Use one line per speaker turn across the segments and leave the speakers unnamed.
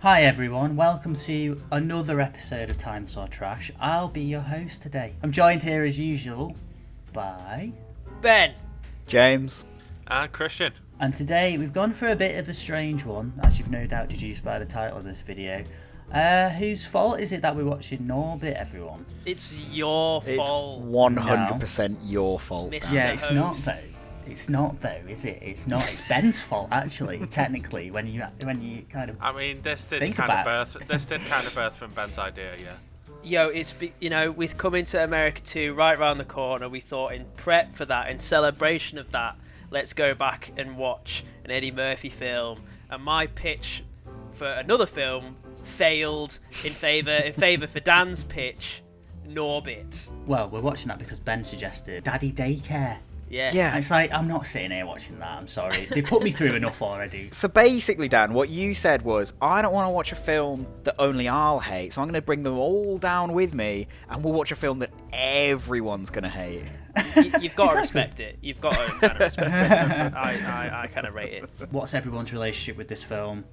Hi everyone, welcome to another episode of Time Saw Trash. I'll be your host today. I'm joined here as usual by
Ben,
James,
and Christian.
And today we've gone for a bit of a strange one, as you've no doubt deduced by the title of this video. Whose fault is it that we're watching Norbit, everyone?
it's your fault.
It's 100% your fault.
Mr.
Dan.
Yeah, it's
host.
not though. It's not though, is it? It's not. It's Ben's fault actually, technically, when you kind of.
I mean, this did
Think
kind of
about
birth. This did kind of birth from Ben's idea, yeah.
Yo, with coming to America 2 right round the corner, we thought in prep for that, in celebration of that, let's go back and watch an Eddie Murphy film. And my pitch for another film failed in favour for Dan's pitch, Norbit.
Well, we're watching that because Ben suggested Daddy Daycare.
Yeah.
And it's like, I'm not sitting here watching that, I'm sorry. They put me through enough already.
So basically, Dan, what you said was, I don't want to watch a film that only I'll hate, so I'm going to bring them all down with me, and we'll watch a film that everyone's going to hate.
You've got to respect it. You've got to kind of respect it. I kind of rate it.
What's everyone's relationship with this film?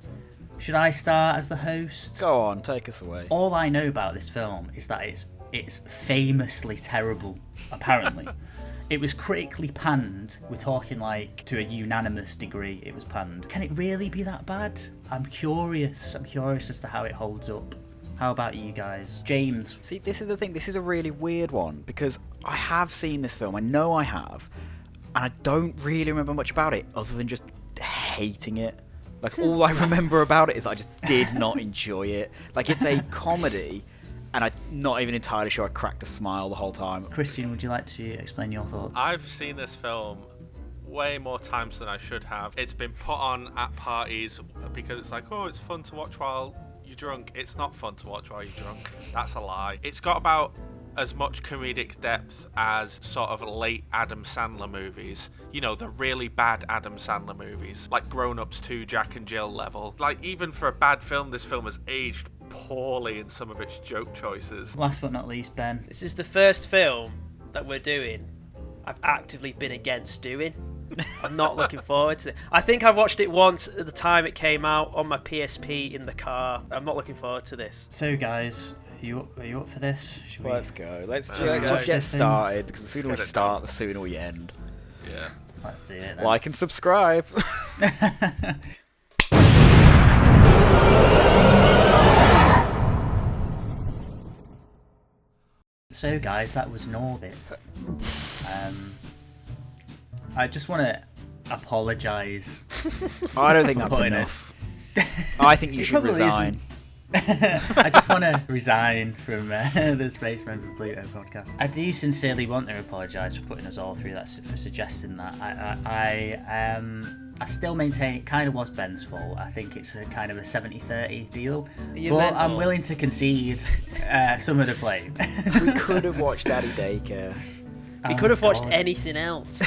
Should I start as the host?
Go on, take us away.
All I know about this film is that it's famously terrible, apparently. It was critically panned. We're talking like to a unanimous degree it was panned. Can it really be that bad? I'm curious as to how it holds up. How about you guys? James?
See, this is the thing, this is a really weird one, because I have seen this film, I know I have, and I don't really remember much about it, other than just hating it. Like, all I remember about it is I just did not enjoy it. Like, it's a comedy, and I'm not even entirely sure I cracked a smile the whole time.
Christian, would you like to explain your thoughts?
I've seen this film way more times than I should have. It's been put on at parties because it's like, oh, it's fun to watch while you're drunk. It's not fun to watch while you're drunk. That's a lie. It's got about as much comedic depth as sort of late Adam Sandler movies. You know, the really bad Adam Sandler movies, like Grown Ups 2, Jack and Jill level. Like, even for a bad film, this film has aged poorly in some of its joke choices.
Last but not least, Ben.
This is the first film that we're doing I've actively been against doing. I'm not looking forward to it. I think I watched it once at the time it came out on my PSP in the car. I'm not looking forward to this.
So guys, are you up for this?
Let's go. Let's
go.
just get started, because the sooner we
get it
start, the sooner we end.
Yeah.
Let's do it then.
Like and subscribe.
So guys, that was Norbit. I just want to apologise.
I don't think that's
Putting
enough. I think you
It
should
probably
resign.
I just want to resign from the Spaceman from Pluto podcast. I do sincerely want to apologise for putting us all through that, for suggesting that. I still maintain it kind of was Ben's fault. I think it's a kind of a 70-30 deal. But I'm willing to concede some of the blame.
We could have watched Daddy Daycare.
We could have watched anything else.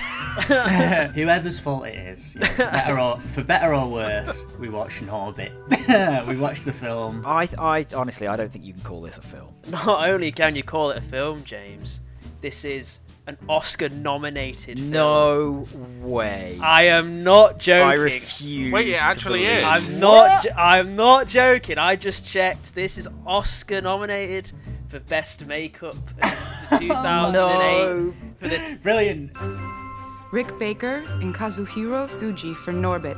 Whoever's fault it is, for better or worse, we watched Norbit. We watched the film.
I honestly, I don't think you can call this a film.
Not only can you call it a film, James, this is an Oscar-nominated film.
No way.
I am not joking.
I refuse.
Wait, it actually
to believe.
is.
I'm not joking. I just checked. This is Oscar-nominated for Best Makeup in 2008.
No.
For the
Brilliant.
Rick Baker and Kazuhiro Tsuji for Norbit.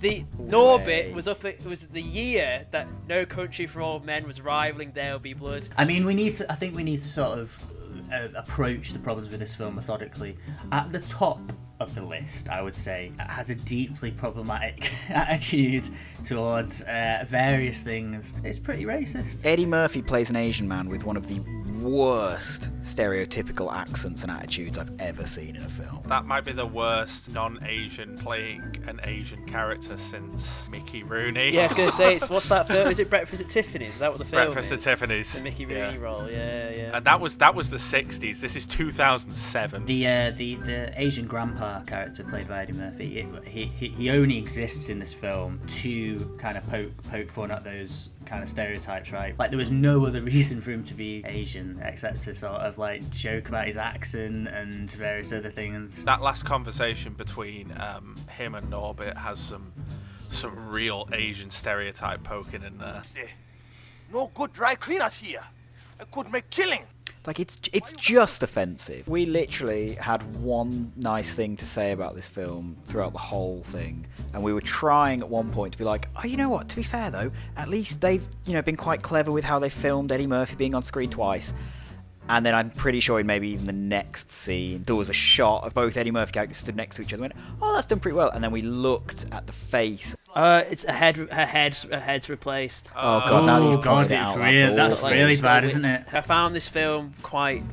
Norbit was it was the year that No Country for Old Men was rivaling There'll Be Blood.
I mean, I think we need to sort of approach the problems with this film methodically. At the top of the list, I would say, has a deeply problematic attitude towards various things. It's pretty racist.
Eddie Murphy plays an Asian man with one of the worst stereotypical accents and attitudes I've ever seen in a film.
That might be the worst non-Asian playing an Asian character since Mickey Rooney.
Yeah, I was going to say, what's that film? Is it Breakfast at Tiffany's? Is that what the film
Breakfast
is?
at Tiffany's.
The Mickey Rooney role, yeah.
And that was the 60s. This is 2007.
The Asian grandpa character played by Eddie Murphy, he only exists in this film to kind of poke fun at those kind of stereotypes, right? Like, there was no other reason for him to be Asian except to sort of like joke about his accent and various other things.
That last conversation between him and Norbit has some some real Asian stereotype poking in there.
No good dry cleaners here. I could make killing.
Like, it's just offensive. We literally had one nice thing to say about this film throughout the whole thing, and we were trying at one point to be like, oh, you know what, to be fair though, at least they've, been quite clever with how they filmed Eddie Murphy being on screen twice. And then I'm pretty sure in maybe even the next scene, there was a shot of both Eddie Murphy characters stood next to each other and went, oh, that's done pretty well. And then we looked at the face.
It's a head. Her head's replaced.
Oh god, now that you've pointed it out,
that's
awful.
really bad, isn't it?
I found this film quite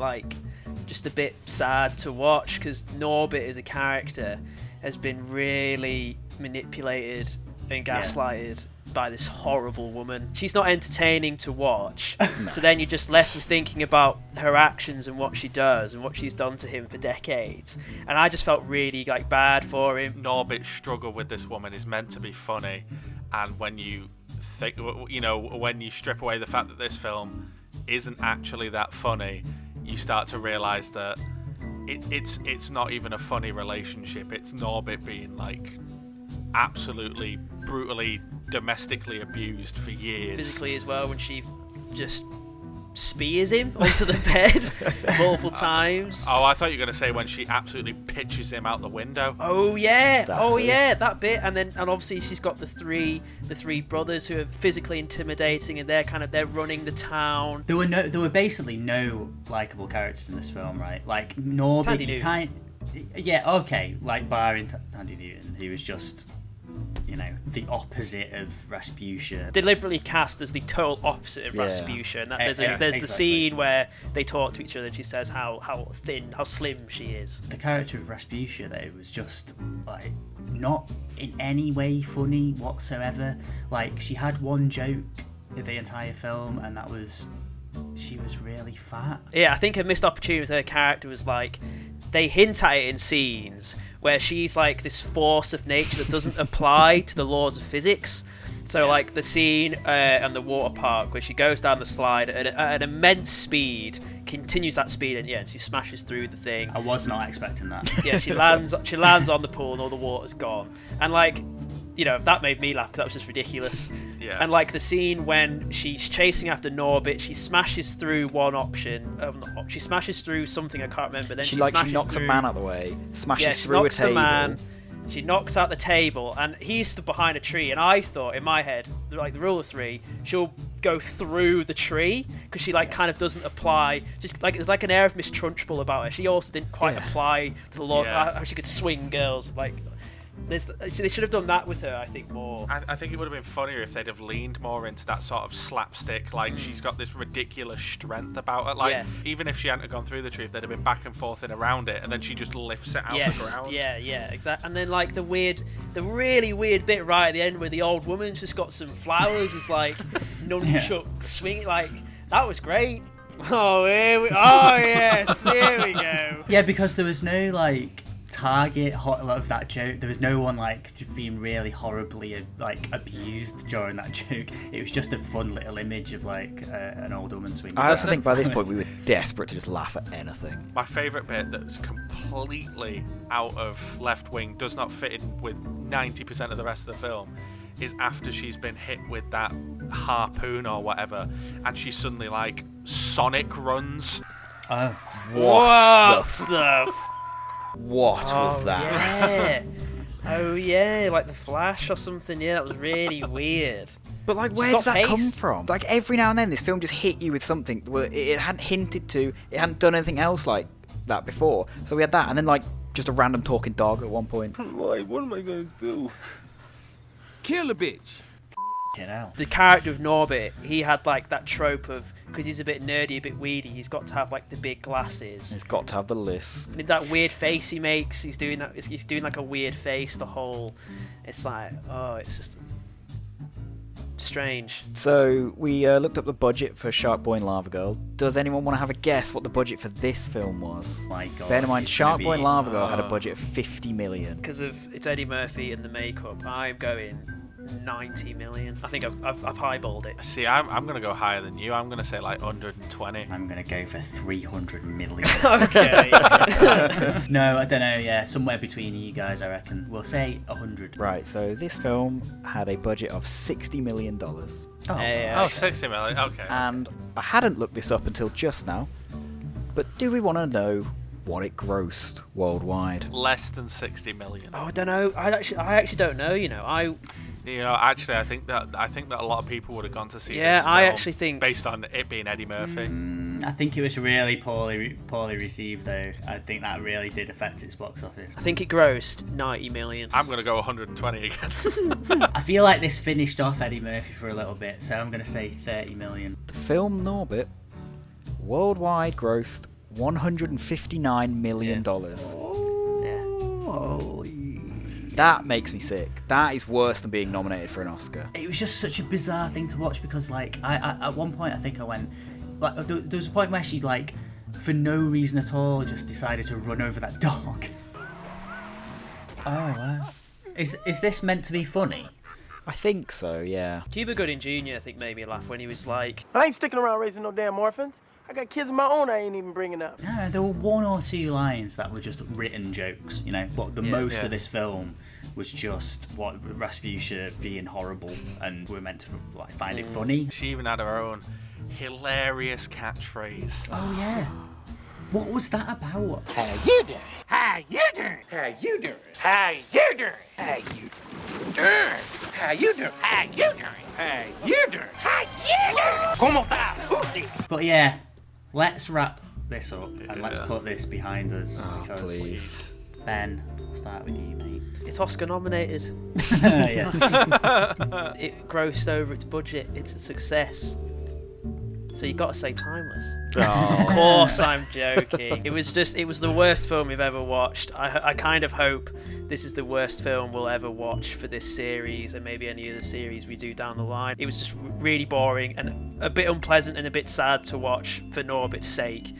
just a bit sad to watch because Norbit as a character has been really manipulated and gaslighted by this horrible woman. She's not entertaining to watch. So then you're just left with thinking about her actions and what she does and what she's done to him for decades. And I just felt really bad for him.
Norbit's struggle with this woman is meant to be funny, and when you think, when you strip away the fact that this film isn't actually that funny, you start to realise that it's not even a funny relationship. It's Norbit being absolutely brutally domestically abused for years.
Physically as well, when she just spears him onto the bed multiple times.
Oh, I thought you were going to say when she absolutely pitches him out the window.
Oh yeah,
That's
that bit. And obviously she's got the three brothers who are physically intimidating, and they're running the town.
There were basically no likable characters in this film, right? Like Norbit, barring Tandy Newton, he was just, the opposite of Rasputia.
Deliberately cast as the total opposite of Rasputia. And there's the scene where they talk to each other and she says how slim she is.
The character of Rasputia, though, was just, not in any way funny whatsoever. She had one joke in the entire film, and that was she was really fat.
Yeah, I think a missed opportunity with her character was they hint at it in scenes where she's this force of nature that doesn't apply to the laws of physics. So the scene on the water park where she goes down the slide at an immense speed, continues that speed, and she smashes through the thing.
I was not expecting that.
Yeah, she lands on the pool and all the water's gone. And that made me laugh because that was just ridiculous.
Yeah.
And the scene when she's chasing after Norbit, she smashes through one option. She smashes through something I can't remember. Then she
knocks
through,
a man out of the way, smashes
she
through
knocks
a table.
The man, she knocks out the table, and he's stood behind a tree. And I thought in my head, the rule of three, she'll go through the tree because she kind of doesn't apply. Just there's an air of Miss Trunchbull about her. She also didn't quite apply to the law. How she could swing girls they should have done that with her, I think, more.
I think it would have been funnier if they'd have leaned more into that sort of slapstick, she's got this ridiculous strength about her. Even if she hadn't have gone through the tree, if they'd have been back and forth and around it, and then she just lifts it out the ground.
Yeah, exactly. And then the really weird bit right at the end where the old woman's just got some flowers, is nunchuck swinging, that was great. Oh, yes, here we go.
Yeah, because there was no target of that joke. There was no one just being really horribly abused during that joke. It was just a fun little image of an old woman swinging.
I also think by this point we were desperate to just laugh at anything.
My favourite bit that's completely out of Left Wing, does not fit in with 90% of the rest of the film, is after she's been hit with that harpoon or whatever, and she suddenly Sonic runs.
Oh,
What
was that?
Yeah. Oh yeah, the Flash or something. Yeah, that was really weird.
But where did that come from? Every now and then, this film just hit you with something it hadn't hinted to. It hadn't done anything else like that before. So we had that, and then just a random talking dog at one point.
What am I going to do? Kill the bitch.
The character of Norbit, he had that trope of, because he's a bit nerdy, a bit weedy, he's got to have the big glasses.
He's got to have the lisp.
And that weird face he makes, he's doing a weird face the whole. It's it's just strange.
So we looked up the budget for Shark Boy and Lava Girl. Does anyone want to have a guess what the budget for this film was?
My God.
Bear in mind, Shark Boy and Lava Girl had a budget of 50 million.
Because of it's Eddie Murphy and the makeup, I'm going 90 million. I think I've highballed it.
See, I'm going to go higher than you. I'm going to say like 120.
I'm going to go for 300 million.
Okay.
No, I don't know. Yeah, somewhere between you guys, I reckon. We'll say 100.
Right, so this film had a budget of $60 million.
Oh,
Yeah.
Oh, 60 million. Okay.
And I hadn't looked this up until just now, but do we want to know what it grossed worldwide?
Less than 60 million.
Oh, I don't know. I actually don't know.
Actually, I think that a lot of people would have gone to see
Yeah,
this
I
film
actually think-
based on it being Eddie Murphy.
I think it was really poorly received, though. I think that really did affect its box office.
I think it grossed 90 million.
I'm going to go 120 again.
I feel like this finished off Eddie Murphy for a little bit, so I'm going to say 30 million.
The film Norbit worldwide grossed $159 million.
Holy.
That makes me sick. That is worse than being nominated for an Oscar.
It was just such a bizarre thing to watch because, like, I at one point I think I went, like, there was a point where she, like, for no reason at all, just decided to run over that dog. Oh wow. Is this meant to be funny?
I think so, yeah.
Cuba Gooding Jr. I think made me laugh when he was like,
I ain't sticking around raising no damn orphans. I got kids of my own I ain't even bringing up.
No, there were one or two lines that were just written jokes, you know. But most of this film was just what Rasputia being horrible, and we're meant to like find it funny.
She even had her own hilarious catchphrase.
Oh yeah. What was that about?
How you doing? How you doing? How you doing? How you doing? How you doing? How you doing? How you doing? How you doing? How you doing? Como está?
But yeah, let's wrap this up and let's put this behind us. Because
Please.
Ben, I'll start with you, mate.
it's Oscar nominated.
Yeah.
It grossed over its budget. It's a success. So you got to say timeless.
Oh.
Of course, I'm joking. It was the worst film we've ever watched. I kind of hope this is the worst film we'll ever watch for this series and maybe any other series we do down the line. It was just really boring and a bit unpleasant and a bit sad to watch for Norbit's sake.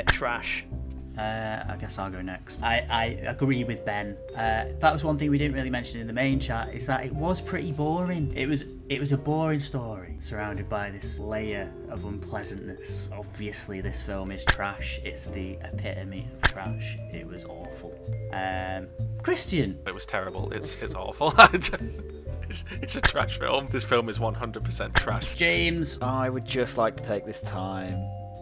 Trash.
I guess I'll go next. I agree with Ben. That was one thing we didn't really mention in the main chat, is that it was pretty boring. It was a boring story surrounded by this layer of unpleasantness. Obviously this film is trash. It's the epitome of trash. It was awful. Christian.
It was terrible. It's awful. It's a trash film. This film is 100% trash.
James.
I would just like to take this time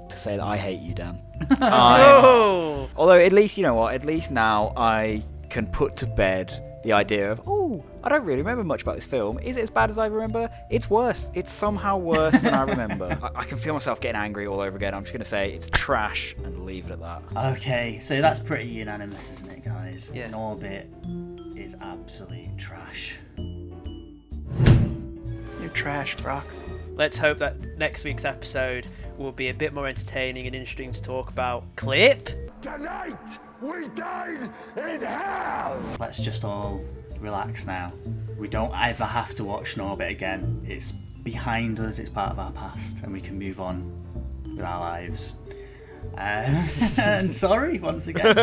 to say that I hate you, Dan.
Oh!
Although at least, you know what, at least now I can put to bed the idea of, oh, I don't really remember much about this film. Is it as bad as I remember? It's worse. It's somehow worse than I remember. I can feel myself getting angry all over again. I'm just going to say it's trash and leave it at that.
Okay, so that's pretty unanimous, isn't it, guys?
Yeah.
Norbit is absolute trash.
You're trash, Brock.
Let's hope that next week's episode will be a bit more entertaining and interesting to talk about. Clip?
Tonight, we dine in hell!
Let's just all relax now. We don't ever have to watch Norbit again. It's behind us, it's part of our past, and we can move on with our lives. And sorry, once again.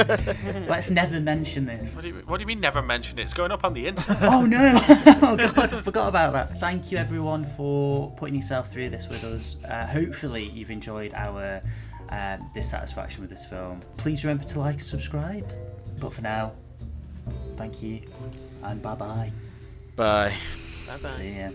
Let's never mention this.
What do you mean never mention it? It's going up on the internet.
Oh no! Oh god, I forgot about that. Thank you everyone for putting yourself through this with us. Hopefully you've enjoyed our dissatisfaction with this film. Please remember to like and subscribe. But for now, thank you and bye bye.
Bye.
Bye-bye.
See ya.